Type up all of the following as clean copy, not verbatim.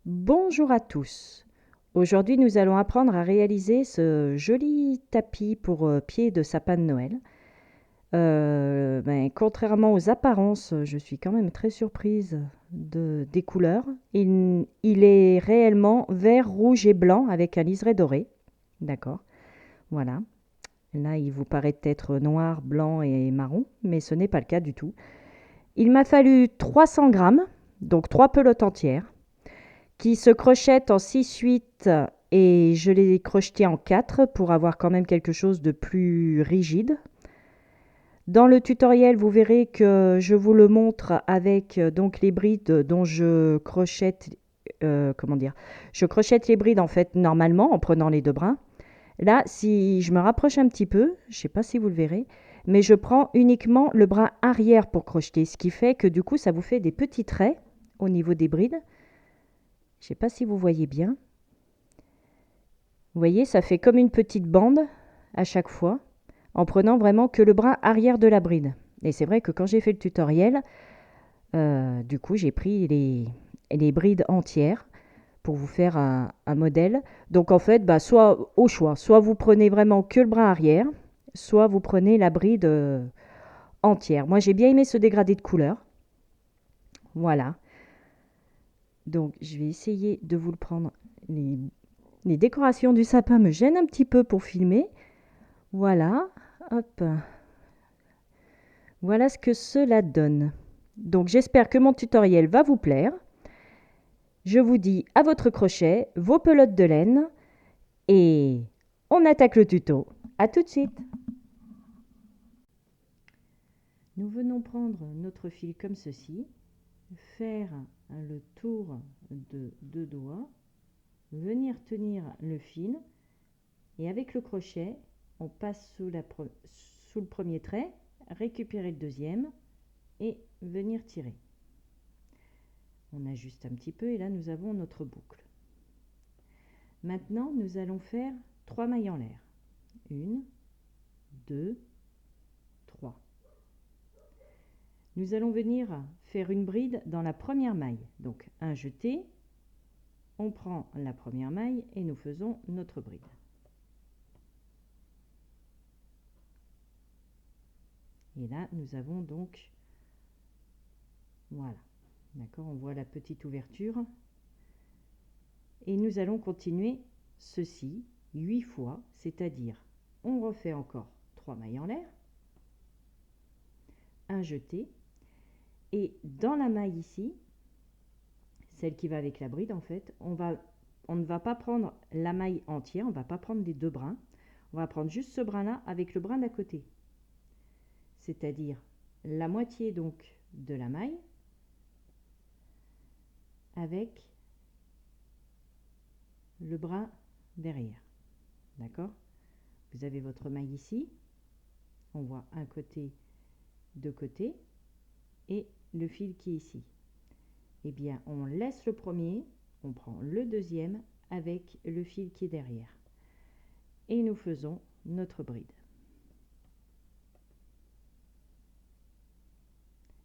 Bonjour à tous. Aujourd'hui, nous allons apprendre à réaliser ce joli tapis pour pied de sapin de Noël. Contrairement aux apparences, je suis quand même très surprise des couleurs. Il est réellement vert, rouge et blanc avec un liseré doré. D'accord, voilà. Là, il vous paraît être noir, blanc et marron, mais ce n'est pas le cas du tout. Il m'a fallu 300 grammes, donc 3 pelotes entières qui se crochettent en 6-8 et je les ai crochetées en 4 pour avoir quand même quelque chose de plus rigide. Dans le tutoriel, vous verrez que je vous le montre avec donc les brides dont je crochette, je crochette les brides en fait normalement en prenant les deux brins. Là, si je me rapproche un petit peu, je ne sais pas si vous le verrez, mais je prends uniquement le brin arrière pour crocheter, ce qui fait que du coup, ça vous fait des petits traits au niveau des brides. Je ne sais pas si vous voyez bien. Vous voyez, ça fait comme une petite bande à chaque fois, en prenant vraiment que le bras arrière de la bride. Et c'est vrai que quand j'ai fait le tutoriel, du coup, j'ai pris les brides entières pour vous faire un modèle. Donc en fait, bah, soit au choix, soit vous prenez vraiment que le bras arrière, soit vous prenez la bride entière. Moi, j'ai bien aimé ce dégradé de couleur. Voilà. Donc, je vais essayer de vous le prendre. Les décorations du sapin me gênent un petit peu pour filmer. Voilà, hop. Voilà ce que cela donne. Donc j'espère que mon tutoriel va vous plaire. Je vous dis à votre crochet, vos pelotes de laine et on attaque le tuto. À tout de suite. Nous venons prendre notre fil comme ceci, faire le tour de deux doigts, venir tenir le fil et avec le crochet, on passe sous le premier trait, récupérer le deuxième et venir tirer. On ajuste un petit peu et là nous avons notre boucle. Maintenant nous allons faire 3 mailles en l'air. 1, 2, 3. Nous allons venir faire une bride dans la première maille. Donc un jeté, on prend la première maille et nous faisons notre bride. Et là nous avons donc, voilà, d'accord, on voit la petite ouverture. Et nous allons continuer ceci 8 fois, c'est-à-dire on refait encore 3 mailles en l'air, un jeté, et dans la maille ici, celle qui va avec la bride en fait, on ne va pas prendre la maille entière, on ne va pas prendre les deux brins, on va prendre juste ce brin là avec le brin d'à côté, c'est-à-dire la moitié donc de la maille avec le brin derrière, d'accord. Vous avez votre maille ici, on voit un côté, deux côtés et le fil qui est ici. Eh bien on laisse le premier, on prend le deuxième avec le fil qui est derrière et nous faisons notre bride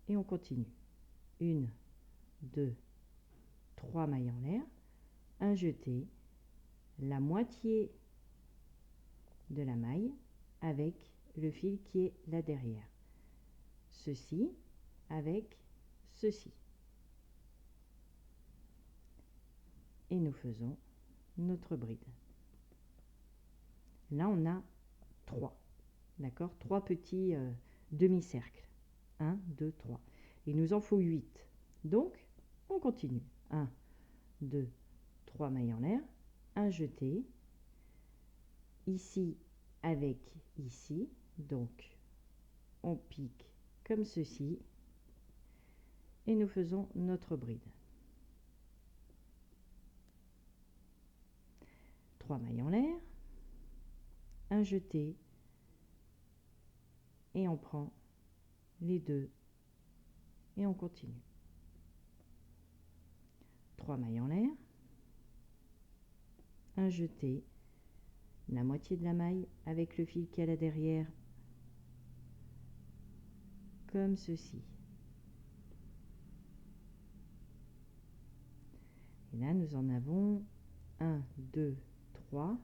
et on continue. 1, 2, 3 mailles en l'air, un jeté, la moitié de la maille avec le fil qui est là derrière, ceci avec ceci et nous faisons notre bride. Là on a 3, d'accord, 3 petits demi-cercles, 1, 2, 3, il nous en faut 8, donc on continue. 1, 2, 3 mailles en l'air, un jeté, ici avec ici, donc on pique comme ceci et nous faisons notre bride. 3 mailles en l'air, un jeté et on prend les deux et on continue. 3 mailles en l'air, un jeté, la moitié de la maille avec le fil qu'il y a là derrière comme ceci. Et là, nous en avons 1, 2, 3,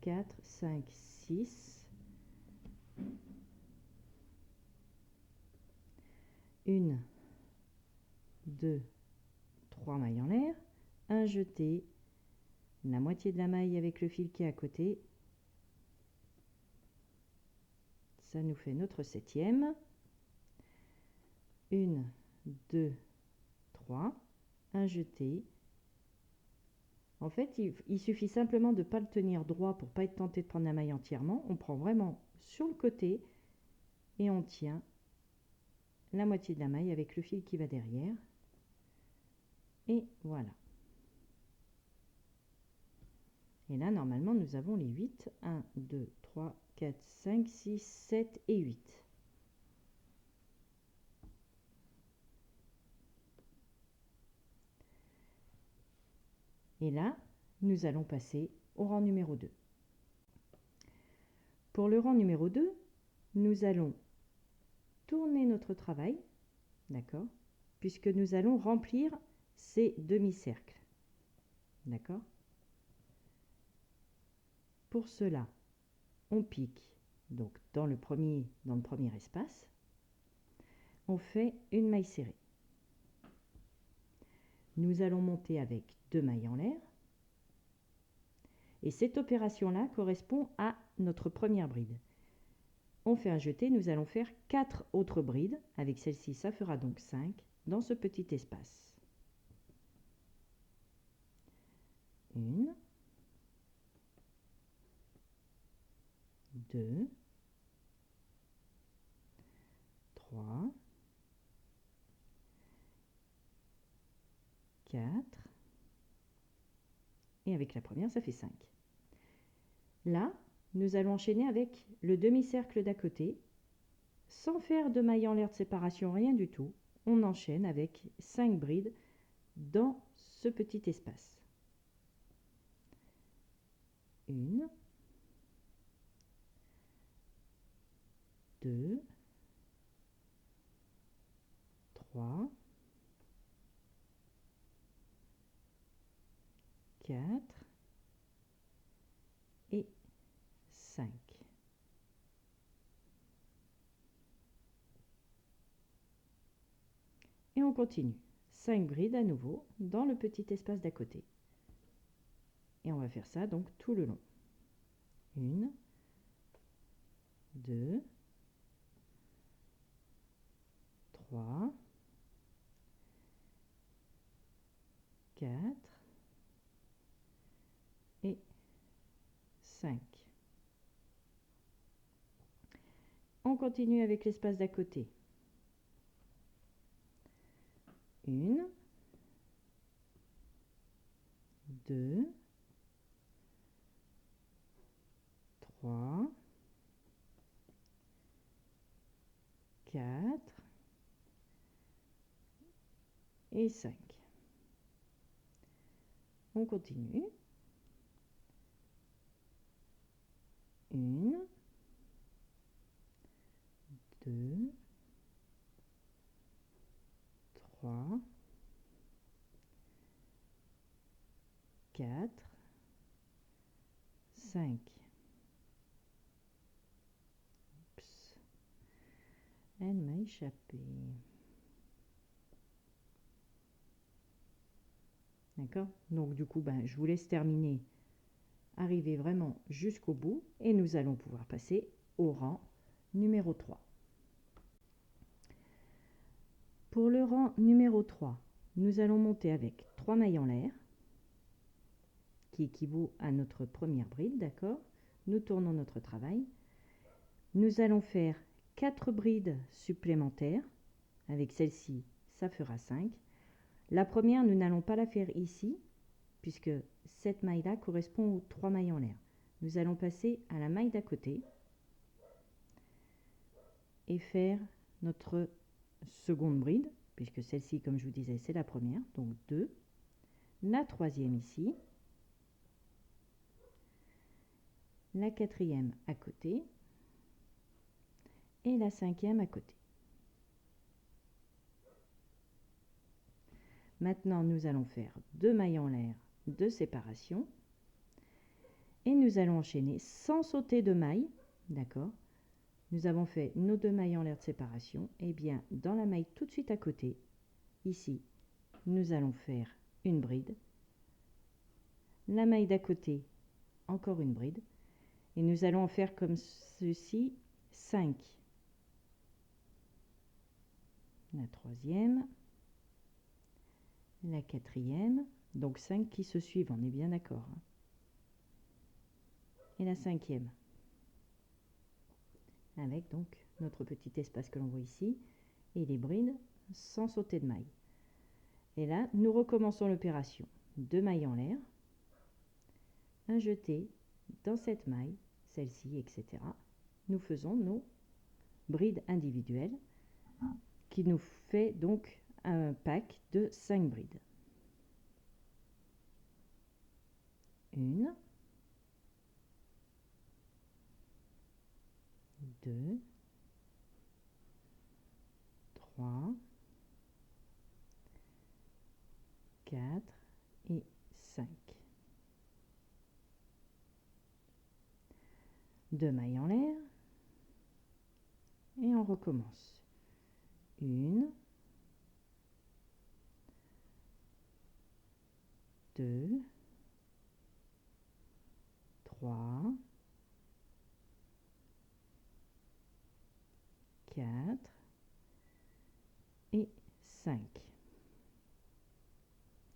4, 5, 6. 1, 2, 3 mailles en l'air, un jeté, la moitié de la maille avec le fil qui est à côté. Ça nous fait notre 7e. 1, 2, 3, un jeté. En fait, il suffit simplement de ne pas le tenir droit pour ne pas être tenté de prendre la maille entièrement. On prend vraiment sur le côté et on tient la moitié de la maille avec le fil qui va derrière. Et voilà. Et là, normalement, nous avons les 8. 1, 2, 3, 4, 5, 6, 7 et 8. Et là, nous allons passer au rang numéro 2. Pour le rang numéro 2, nous allons tourner notre travail, d'accord, puisque nous allons remplir ces demi-cercles, d'accord. Pour cela, on pique donc dans le premier espace, on fait une maille serrée. Nous allons monter avec 2 mailles en l'air. Et cette opération-là correspond à notre première bride. On fait un jeté, nous allons faire 4 autres brides. Avec celle-ci, ça fera donc 5 dans ce petit espace. 1, 2, 3, 4, et avec la première, ça fait 5. Là, nous allons enchaîner avec le demi-cercle d'à côté, sans faire de maille en l'air de séparation, rien du tout. On enchaîne avec 5 brides dans ce petit espace. 1, 2, 3, 4 et 5. Et on continue. 5 brides à nouveau dans le petit espace d'à côté. Et on va faire ça donc tout le long. 1, 2, 3, 4 et 5. On continue avec l'espace d'à côté. 1, 2, 3, 4 et 5. On continue. 1, 2, 3, 4, 5. Oups. Elle m'a échappé. D'accord? Donc du coup, je vous laisse terminer, arriver vraiment jusqu'au bout et nous allons pouvoir passer au rang numéro 3. Pour le rang numéro 3, nous allons monter avec 3 mailles en l'air, qui équivaut à notre première bride, d'accord? Nous tournons notre travail. Nous allons faire 4 brides supplémentaires. Avec celle-ci, ça fera 5. La première, nous n'allons pas la faire ici, puisque cette maille-là correspond aux 3 mailles en l'air. Nous allons passer à la maille d'à côté et faire notre seconde bride, puisque celle-ci, comme je vous disais, c'est la première, donc 2. La troisième ici, la quatrième à côté et la cinquième à côté. Maintenant, nous allons faire 2 mailles en l'air de séparation et nous allons enchaîner sans sauter de maille, d'accord? Nous avons fait nos 2 mailles en l'air de séparation, et bien dans la maille tout de suite à côté, ici, nous allons faire une bride, la maille d'à côté, encore une bride, et nous allons en faire comme ceci 5. La troisième, la quatrième, donc 5 qui se suivent, on est bien d'accord, hein. Et la cinquième, avec donc notre petit espace que l'on voit ici, et les brides sans sauter de maille. Et là, nous recommençons l'opération. 2 mailles en l'air, un jeté dans cette maille, celle-ci, etc. Nous faisons nos brides individuelles qui nous fait donc un pack de 5 brides. 1, 2, 3, 4 et 5. 2 mailles en l'air et on recommence. 1, 2, 3, 4 et 5.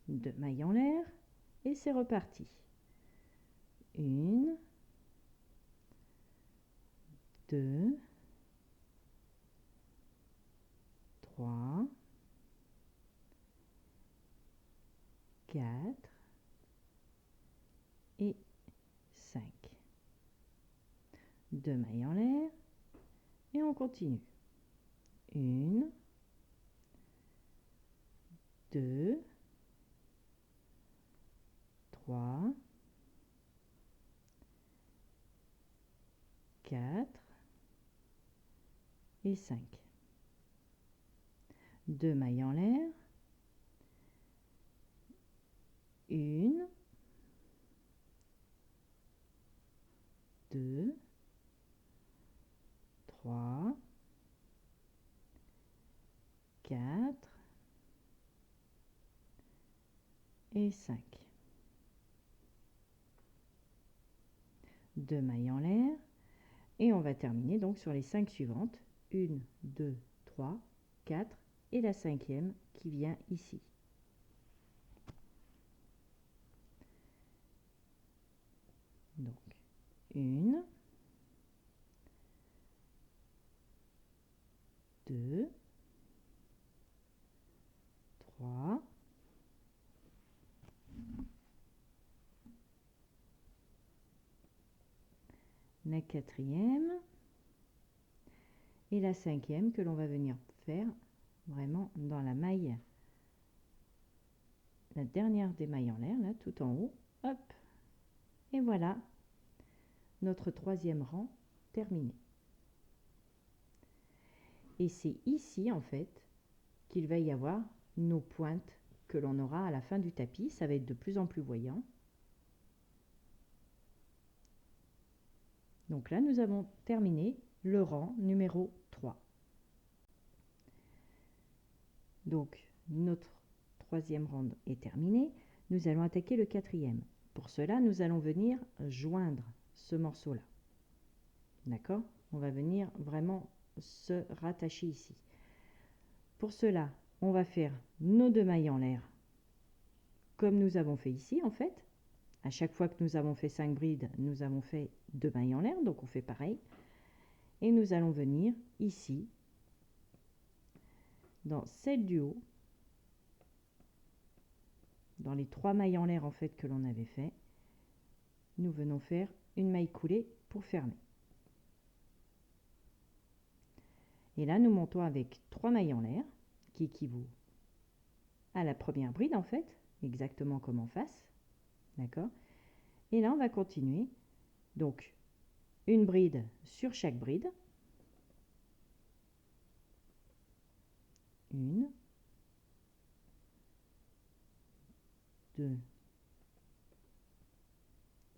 2 mailles en l'air et c'est reparti. 1, 2, 3, 4 et 5. 2 mailles en l'air et on continue. 1, 2, 3, 4 et 5. 2 mailles en l'air, 1, 2, 3, 4 et 5. 2 mailles en l'air et on va terminer donc sur les 5 suivantes. 1, 2, 3, 4 et la cinquième qui vient ici. Donc 1, 2, 3, la quatrième et la cinquième que l'on va venir faire vraiment dans la maille, la dernière des mailles en l'air, là tout en haut, hop, et voilà notre troisième rang terminé. Et c'est ici en fait qu'il va y avoir nos pointes que l'on aura à la fin du tapis. Ça va être de plus en plus voyant. Donc là, nous avons terminé le rang numéro 3. Donc notre troisième rang est terminé. Nous allons attaquer le quatrième. Pour cela, nous allons venir joindre ce morceau-là. D'accord? On va venir vraiment se rattacher ici. Pour cela, on va faire nos 2 mailles en l'air comme nous avons fait ici en fait. À chaque fois que nous avons fait 5 brides, nous avons fait 2 mailles en l'air, donc on fait pareil. Et nous allons venir ici, dans celle du haut, dans les 3 mailles en l'air en fait que l'on avait fait, nous venons faire une maille coulée pour fermer. Et là, nous montons avec 3 mailles en l'air, qui équivaut à la première bride en fait, exactement comme en face. D'accord? Et là, on va continuer. Donc, une bride sur chaque bride. 1, 2,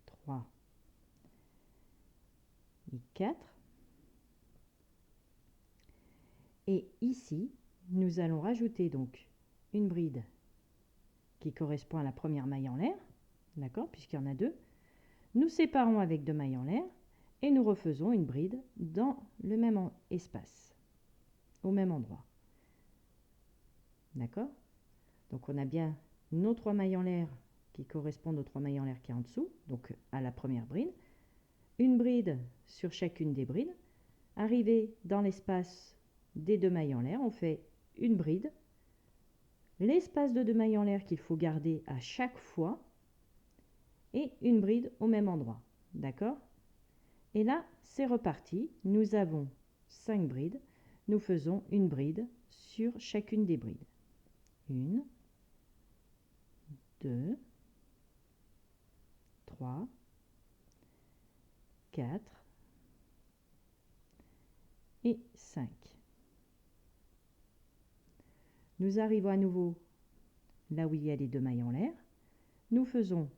3 et 4. Et ici, nous allons rajouter donc une bride qui correspond à la première maille en l'air, d'accord, puisqu'il y en a deux. Nous séparons avec 2 mailles en l'air et nous refaisons une bride dans le même espace, au même endroit. D'accord? Donc on a bien nos 3 mailles en l'air qui correspondent aux 3 mailles en l'air qui est en dessous, donc à la première bride. Une bride sur chacune des brides. Arrivé dans l'espace des 2 mailles en l'air, on fait une bride. L'espace de 2 mailles en l'air qu'il faut garder à chaque fois et une bride au même endroit. D'accord? Et là, c'est reparti. Nous avons 5 brides. Nous faisons une bride sur chacune des brides. 1, 2, 3, 4 et 5. Nous arrivons à nouveau là où il y a les 2 mailles en l'air. Nous faisons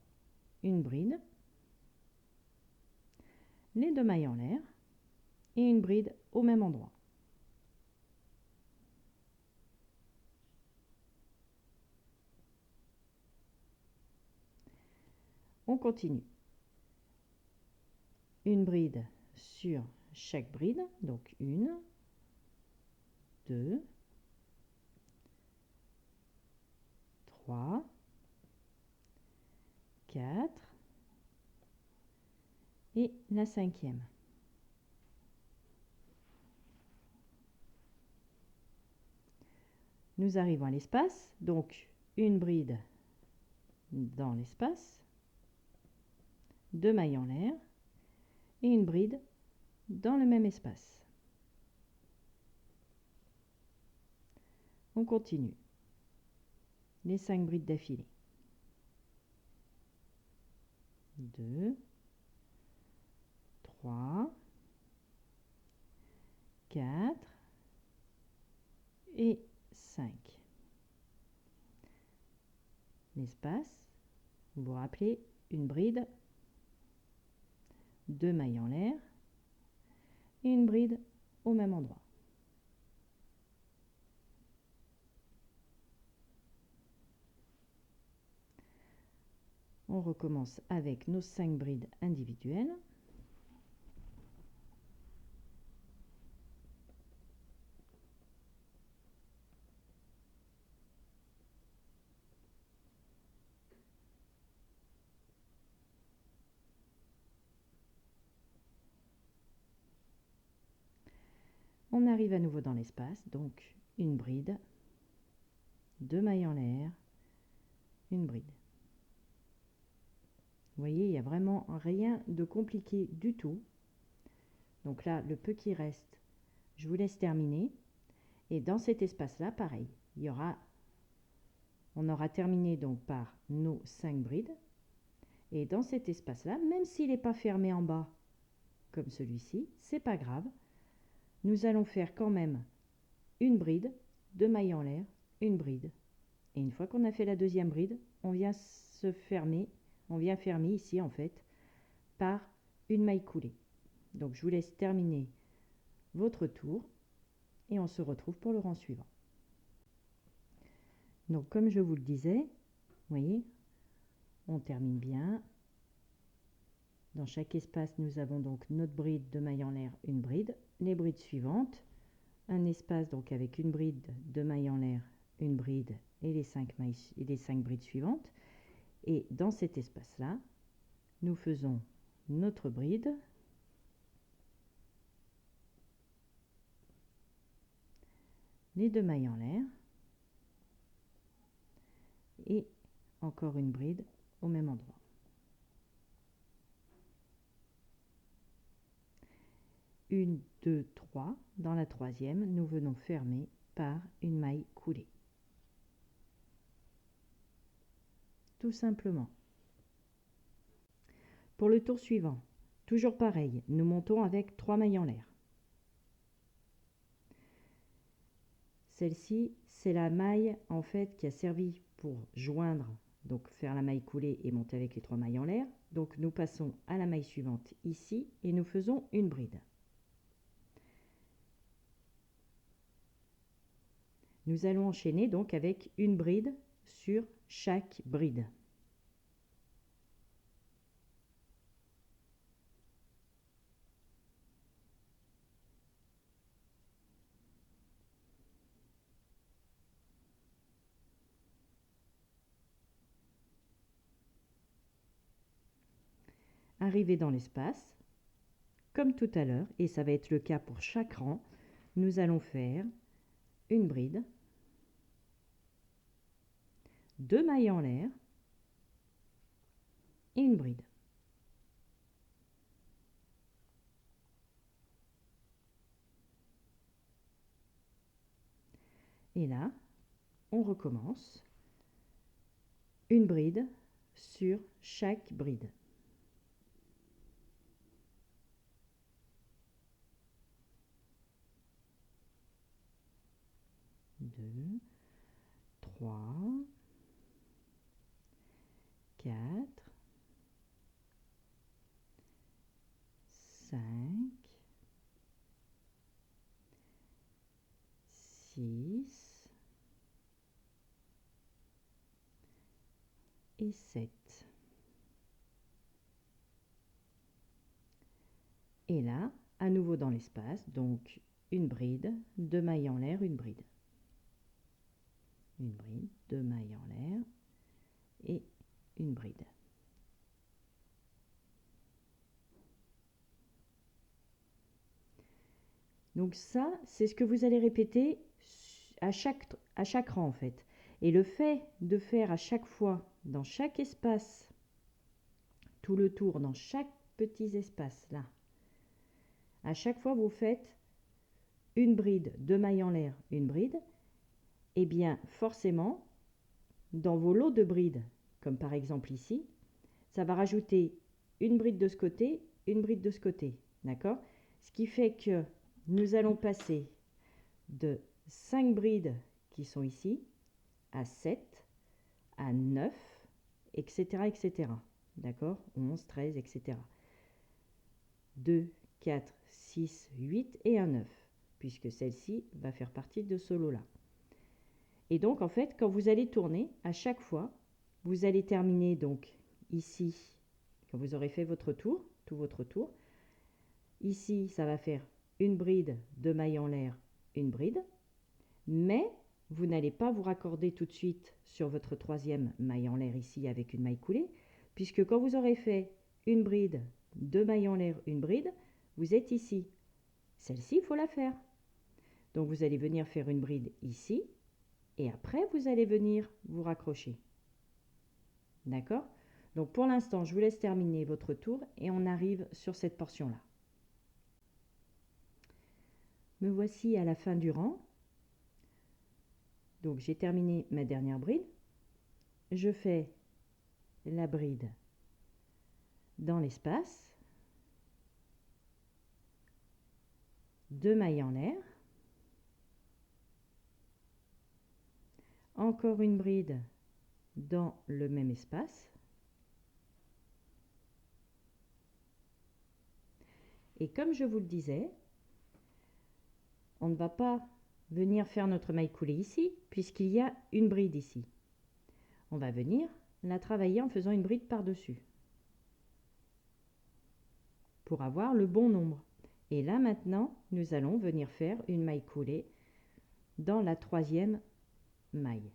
une bride, les 2 mailles en l'air et une bride au même endroit. On continue. Une bride sur chaque bride, donc 1, 2, 3, 4 et la 5e. Nous arrivons à l'espace, donc une bride dans l'espace, 2 mailles en l'air et une bride dans le même espace. On continue. Les 5 brides d'affilée. 2, 3, 4 et 5. L'espace, vous vous rappelez, une bride, 2 mailles en l'air et une bride au même endroit. On recommence avec nos 5 brides individuelles. On arrive à nouveau dans l'espace, donc une bride, 2 mailles en l'air, une bride. Vous voyez, il n'y a vraiment rien de compliqué du tout. Donc là, le peu qui reste, je vous laisse terminer. Et dans cet espace-là, pareil, on aura terminé donc par nos 5 brides. Et dans cet espace-là, même s'il n'est pas fermé en bas, comme celui-ci, c'est pas grave. Nous allons faire quand même une bride, 2 mailles en l'air, une bride. Et une fois qu'on a fait la deuxième bride, on vient fermer ici en fait par une maille coulée. Donc je vous laisse terminer votre tour et on se retrouve pour le rang suivant. Donc comme je vous le disais, vous voyez, on termine bien. Dans chaque espace, nous avons donc notre bride de mailles en l'air, une bride. Les brides suivantes, un espace donc avec une bride de mailles en l'air, une bride et les 5 brides suivantes. Et dans cet espace-là, nous faisons notre bride, les 2 mailles en l'air et encore une bride au même endroit. Une, 2, 3. Dans la troisième, nous venons fermer par une maille coulée. Tout simplement. Pour le tour suivant, toujours pareil, nous montons avec 3 mailles en l'air. Celle-ci, c'est la maille en fait qui a servi pour joindre donc faire la maille coulée et monter avec les 3 mailles en l'air. Donc nous passons à la maille suivante ici et nous faisons une bride. Nous allons enchaîner donc avec une bride sur chaque bride. Arrivé dans l'espace, comme tout à l'heure, et ça va être le cas pour chaque rang, nous allons faire une bride, 2 mailles en l'air et une bride. Et là, on recommence. Une bride sur chaque bride. Deux, 3, 4, 5, 6 et 7. Et là, à nouveau dans l'espace, donc une bride, 2 mailles en l'air, une bride. Une bride, 2 mailles en l'air et une bride. Donc ça, c'est ce que vous allez répéter à chaque rang en fait. Et le fait de faire à chaque fois, dans chaque espace, tout le tour, dans chaque petit espace là, à chaque fois vous faites une bride, 2 mailles en l'air, une bride, et bien forcément, dans vos lots de brides, comme par exemple ici, ça va rajouter une bride de ce côté, une bride de ce côté, d'accord? Ce qui fait que nous allons passer de 5 brides qui sont ici à 7, à 9, etc., etc. D'accord? 11, 13, etc. 2, 4, 6, 8 et un 9, puisque celle-ci va faire partie de ce lot-là. Et donc, en fait, quand vous allez tourner, à chaque fois, vous allez terminer donc ici, quand vous aurez fait votre tour, tout votre tour. Ici, ça va faire une bride, 2 mailles en l'air, une bride. Mais vous n'allez pas vous raccorder tout de suite sur votre 3e maille en l'air ici avec une maille coulée, puisque quand vous aurez fait une bride, 2 mailles en l'air, une bride, vous êtes ici. Celle-ci, il faut la faire. Donc vous allez venir faire une bride ici, et après vous allez venir vous raccrocher. D'accord? Donc pour l'instant, je vous laisse terminer votre tour et on arrive sur cette portion-là. Me voici à la fin du rang. Donc j'ai terminé ma dernière bride. Je fais la bride dans l'espace, 2 mailles en l'air, encore une bride dans le même espace, et comme je vous le disais, on ne va pas venir faire notre maille coulée ici puisqu'il y a une bride ici. On va venir la travailler en faisant une bride par-dessus pour avoir le bon nombre. Et là maintenant, nous allons venir faire une maille coulée dans la 3e maille.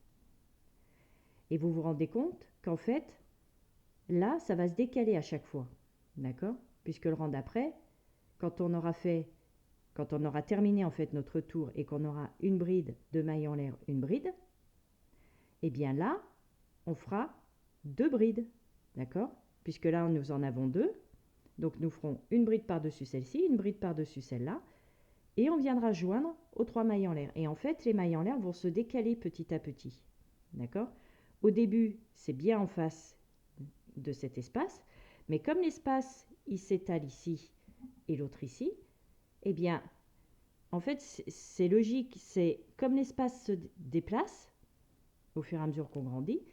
Et vous vous rendez compte qu'en fait, là, ça va se décaler à chaque fois. D'accord? Puisque le rang d'après, quand on aura terminé en fait notre tour et qu'on aura une bride, 2 mailles en l'air, une bride, et bien là, on fera 2 brides. D'accord? Puisque là, nous en avons 2. Donc nous ferons une bride par-dessus celle-ci, une bride par-dessus celle-là, et on viendra joindre aux 3 mailles en l'air. Et en fait, les mailles en l'air vont se décaler petit à petit. D'accord? Au début, c'est bien en face de cet espace, mais comme l'espace, il s'étale ici et l'autre ici, eh bien, en fait, c'est logique. C'est comme l'espace se déplace au fur et à mesure qu'on grandit,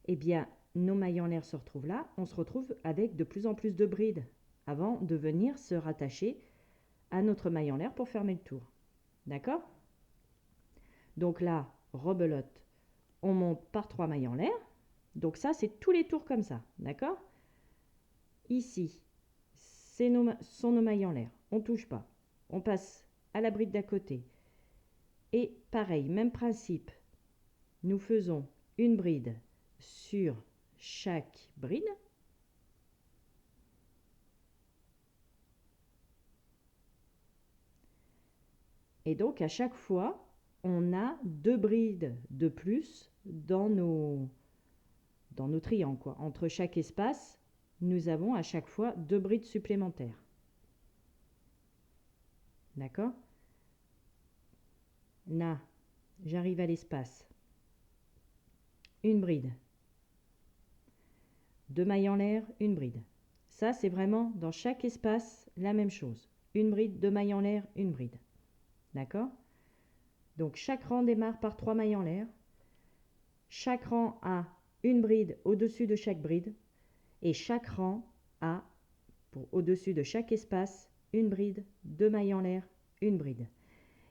eh bien, nos mailles en l'air se retrouvent là. On se retrouve avec de plus en plus de brides avant de venir se rattacher à notre maille en l'air pour fermer le tour. D'accord? Donc là, rebelote, on monte par 3 mailles en l'air. Donc ça, c'est tous les tours comme ça. D'accord? Ici, sont nos mailles en l'air. On ne touche pas. On passe à la bride d'à côté. Et pareil, même principe. Nous faisons une bride sur chaque bride. Et donc, à chaque fois, on a 2 brides de plus dans nos triangles, quoi. Entre chaque espace, nous avons à chaque fois 2 brides supplémentaires. D'accord? Là, j'arrive à l'espace. Une bride. 2 mailles en l'air, une bride. Ça, c'est vraiment dans chaque espace la même chose. Une bride, 2 mailles en l'air, une bride. D'accord? Donc, chaque rang démarre par 3 mailles en l'air. Chaque rang a une bride au-dessus de chaque bride. Et chaque rang a, au-dessus de chaque espace, une bride, 2 mailles en l'air, une bride.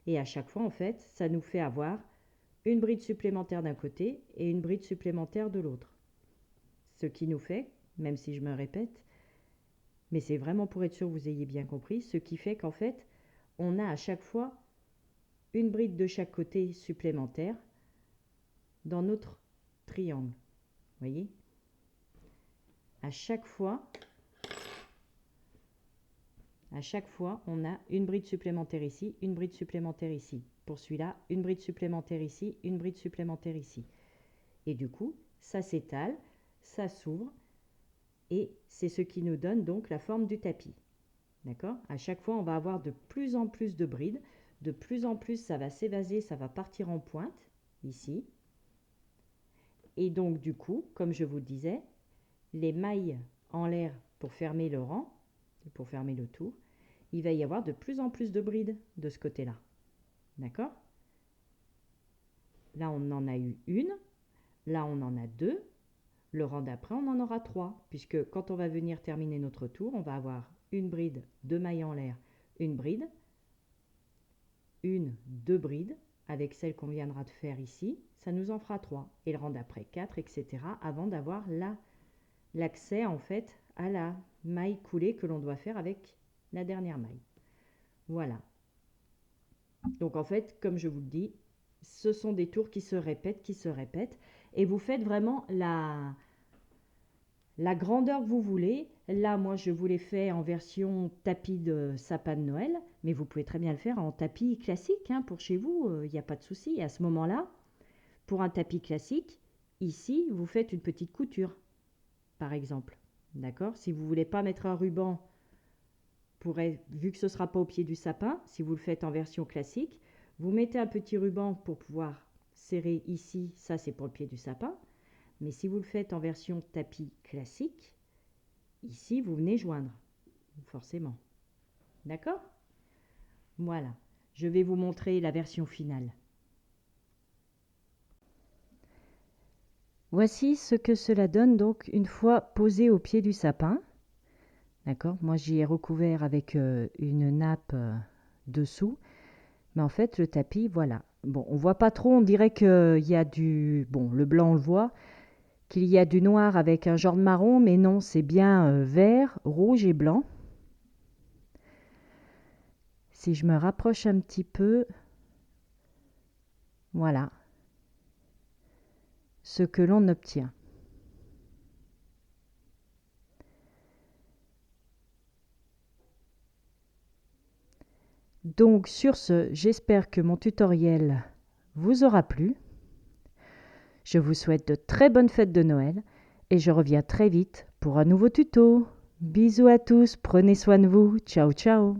Et à chaque fois, en fait, ça nous fait avoir une bride supplémentaire d'un côté et une bride supplémentaire de l'autre. Ce qui nous fait, même si je me répète, mais c'est vraiment pour être sûr que vous ayez bien compris, ce qui fait qu'en fait, on a à chaque fois une bride de chaque côté supplémentaire dans notre triangle. Vous voyez? À chaque fois, on a une bride supplémentaire ici, une bride supplémentaire ici. Pour celui-là, une bride supplémentaire ici, une bride supplémentaire ici. Et du coup, ça s'étale, ça s'ouvre, et c'est ce qui nous donne donc la forme du tapis. D'accord? À chaque fois, on va avoir de plus en plus de brides. De plus en plus, ça va s'évaser, ça va partir en pointe, ici. Et donc, du coup, comme je vous le disais, les mailles en l'air pour fermer le rang, pour fermer le tour, il va y avoir de plus en plus de brides de ce côté-là. D'accord? Là, on en a eu une. Là, on en a 2. Le rang d'après, on en aura 3. Puisque quand on va venir terminer notre tour, on va avoir une bride, 2 mailles en l'air, une bride, une, 2 brides, avec celle qu'on viendra de faire ici. Ça nous en fera 3. Et le rang d'après, 4, etc. avant d'avoir l'accès, en fait, à la maille coulée que l'on doit faire avec la dernière maille. Voilà. Donc en fait, comme je vous le dis, ce sont des tours qui se répètent, et vous faites vraiment la grandeur que vous voulez. Là, moi, je vous l'ai fait en version tapis de sapin de Noël, mais vous pouvez très bien le faire en tapis classique, hein, pour chez vous, il n'y a pas de souci. À ce moment-là, pour un tapis classique, ici, vous faites une petite couture, par exemple. D'accord? Si vous ne voulez pas mettre un ruban, vu que ce ne sera pas au pied du sapin, si vous le faites en version classique, vous mettez un petit ruban pour pouvoir serrer ici, ça c'est pour le pied du sapin. Mais si vous le faites en version tapis classique, ici vous venez joindre, forcément. D'accord? Voilà, je vais vous montrer la version finale. Voici ce que cela donne donc une fois posé au pied du sapin. D'accord? Moi j'y ai recouvert avec une nappe dessous. Mais en fait, le tapis, voilà. Bon, on voit pas trop, on dirait qu'il y a du... Bon, le blanc, on le voit, qu'il y a du noir avec un genre de marron, mais non, c'est bien vert, rouge et blanc. Si je me rapproche un petit peu, voilà ce que l'on obtient. Donc sur ce, j'espère que mon tutoriel vous aura plu. Je vous souhaite de très bonnes fêtes de Noël et je reviens très vite pour un nouveau tuto. Bisous à tous, prenez soin de vous. Ciao, ciao.